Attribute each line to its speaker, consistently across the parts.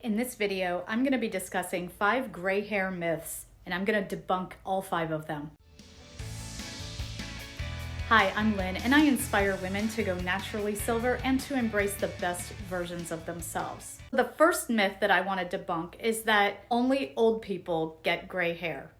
Speaker 1: In this video, I'm going to be discussing 5 gray hair myths, and I'm going to debunk all 5 of them. Hi, I'm Lynn, and I inspire women to go naturally silver and to embrace the best versions of themselves. The first myth that I want to debunk is that only old people get gray hair.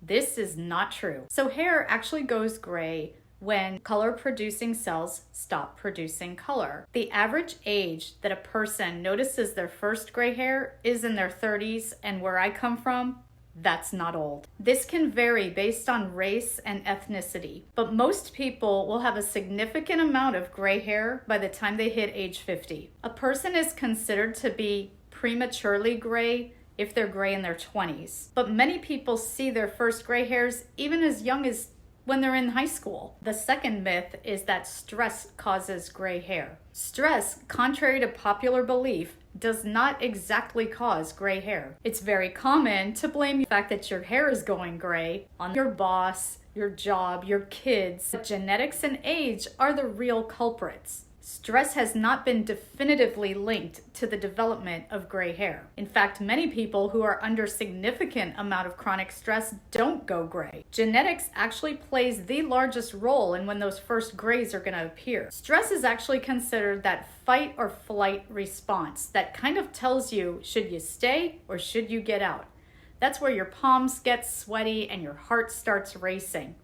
Speaker 1: This is not true. So hair actually goes gray when color-producing cells stop producing color. The average age that a person notices their first gray hair is in their 30s, and where I come from, that's not old. This can vary based on race and ethnicity, but most people will have a significant amount of gray hair by the time they hit age 50. A person is considered to be prematurely gray if they're gray in their 20s, but many people see their first gray hairs even as young as when they're in high school. The second myth is that stress causes gray hair. Stress, contrary to popular belief, does not exactly cause gray hair. It's very common to blame the fact that your hair is going gray on your boss, your job, your kids. But genetics and age are the real culprits. Stress has not been definitively linked to the development of gray hair. In fact, many people who are under significant amount of chronic stress don't go gray. Genetics actually plays the largest role in when those first grays are going to appear. Stress is actually considered that fight or flight response that kind of tells you, should you stay or should you get out? That's where your palms get sweaty and your heart starts racing.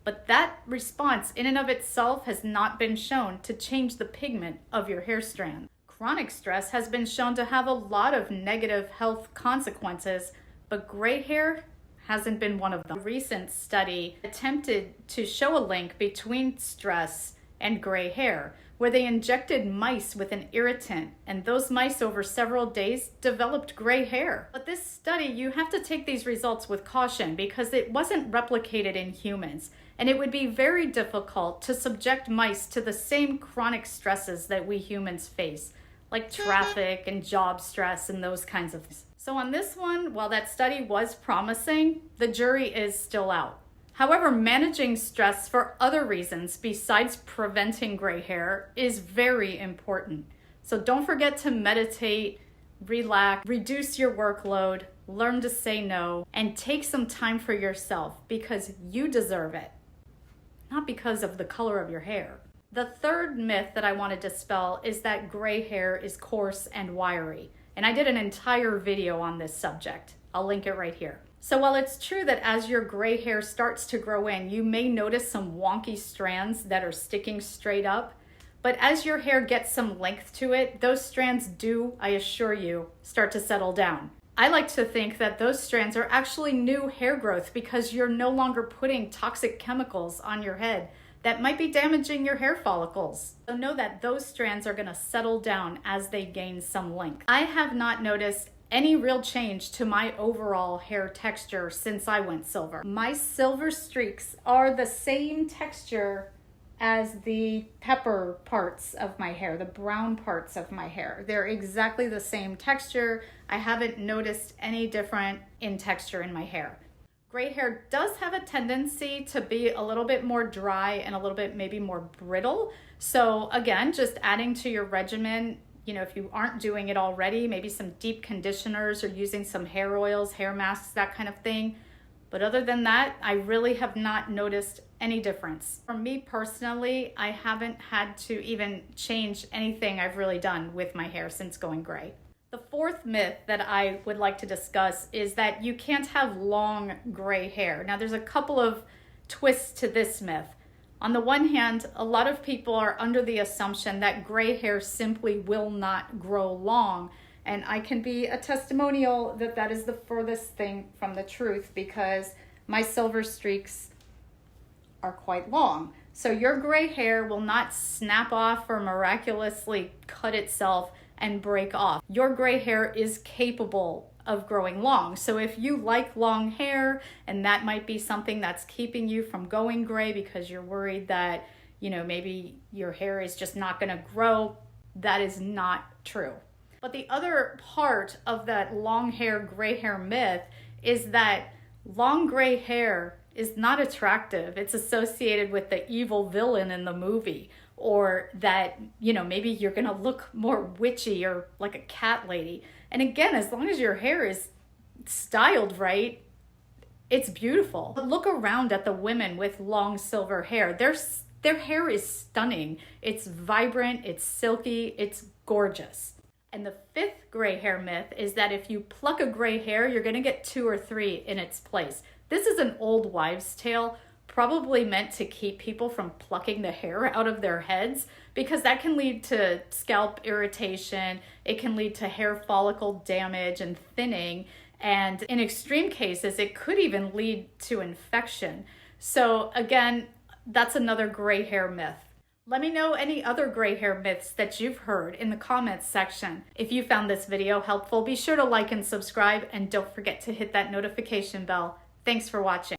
Speaker 1: But that response in and of itself has not been shown to change the pigment of your hair strand. Chronic stress has been shown to have a lot of negative health consequences, but gray hair hasn't been one of them. A recent study attempted to show a link between stress and gray hair, where they injected mice with an irritant, and those mice over several days developed gray hair. But this study, you have to take these results with caution because it wasn't replicated in humans, and it would be very difficult to subject mice to the same chronic stresses that we humans face, like traffic and job stress and those kinds of things. So on this one, while that study was promising, the jury is still out. However, managing stress for other reasons besides preventing gray hair is very important. So don't forget to meditate, relax, reduce your workload, learn to say no, and take some time for yourself because you deserve it, not because of the color of your hair. The third myth that I want to dispel is that gray hair is coarse and wiry. And I did an entire video on this subject. I'll link it right here. So while it's true that as your gray hair starts to grow in, you may notice some wonky strands that are sticking straight up, but as your hair gets some length to it, those strands do, I assure you, start to settle down. I like to think that those strands are actually new hair growth because you're no longer putting toxic chemicals on your head that might be damaging your hair follicles. So know that those strands are going to settle down as they gain some length. I have not noticed any real change to my overall hair texture since I went silver. My silver streaks are the same texture as the pepper parts of my hair, the brown parts of my hair. They're exactly the same texture. I haven't noticed any different in texture in my hair. Gray hair does have a tendency to be a little bit more dry and a little bit maybe more brittle. So again, just adding to your regimen, if you aren't doing it already, maybe some deep conditioners or using some hair oils, hair masks, that kind of thing. But other than that, I really have not noticed any difference. For me personally, I haven't had to even change anything I've really done with my hair since going gray. The fourth myth that I would like to discuss is that you can't have long gray hair. Now, there's a couple of twists to this myth. On the one hand, a lot of people are under the assumption that gray hair simply will not grow long. And I can be a testimonial that that is the furthest thing from the truth because my silver streaks are quite long. So your gray hair will not snap off or miraculously cut itself and break off. Your gray hair is capable of growing long. So if you like long hair and that might be something that's keeping you from going gray because you're worried that, maybe your hair is just not going to grow, that is not true. But the other part of that long hair, gray hair myth is that long gray hair is not attractive. It's associated with the evil villain in the movie, or that, maybe you're going to look more witchy or like a cat lady. And again, as long as your hair is styled right, it's beautiful. But look around at the women with long silver hair. Their hair is stunning. It's vibrant, it's silky, it's gorgeous. And the fifth gray hair myth is that if you pluck a gray hair, you're gonna get 2 or 3 in its place. This is an old wives' tale, probably meant to keep people from plucking the hair out of their heads, because that can lead to scalp irritation, it can lead to hair follicle damage and thinning, and in extreme cases, it could even lead to infection. So again, that's another gray hair myth. Let me know any other gray hair myths that you've heard in the comments section. If you found this video helpful, be sure to like and subscribe, and don't forget to hit that notification bell. Thanks for watching.